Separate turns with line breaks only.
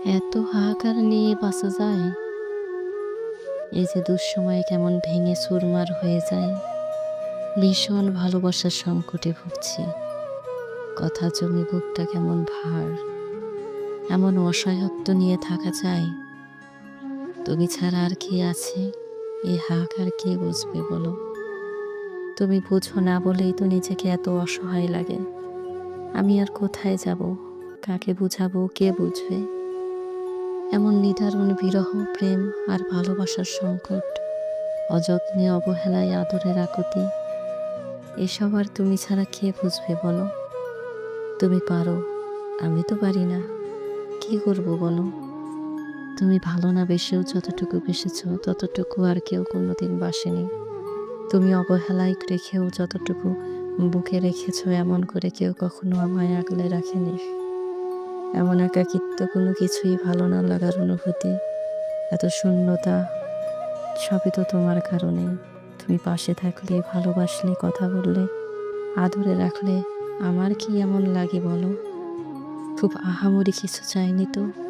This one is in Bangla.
এত হাহাকার নিয়ে বাঁচা যায়? এই যে দুঃসময়ে কেমন ভেঙে চুরমার হয়ে যায়। ভীষণ ভালোবাসার সংকটে ভুগছি। কথা জমে বুকটা কেমন ভার। এমন অসহায়ত্ব নিয়ে থাকা যায়? তুমি ছাড়া আর কে আছে? এই হাহাকার কে বুঝবে বলো? তুমি বুঝো না বলেই তো নিজেকে এত অসহায় লাগে। আমি আর কোথায় যাব? কাকে বুঝাবো? কে বুঝবে? এমন নিদারুণ বিরহ, প্রেম আর ভালোবাসার সংকট, অযত্নে অবহেলায় আদরের আকুতি, এসব আর তুমি ছাড়া কে বুঝবে বলো? তুমি পারো, আমি তো পারি না। কি করব বলো? তুমি ভালো না বেসেও যতটুকু বেসেছ ততটুকু আর কেউ কোনোদিন বাসেনি। তুমি অবহেলায় রেখেও যতটুকু বুকে রেখেছ এমন করে কেউ কখনো আমায় আগলে রাখেনি। এমন একাকিত্ব, কোনো কিছুই ভালো না লাগার অনুভূতি, এত শূন্যতা, সবই তো তোমার কারণেই। তুমি পাশে থাকলে, ভালোবাসলে, কথা বললে, আদরে রাখলে আমার কি এমন লাগে বলো? খুব আহামরি কিছু চাইনি তো।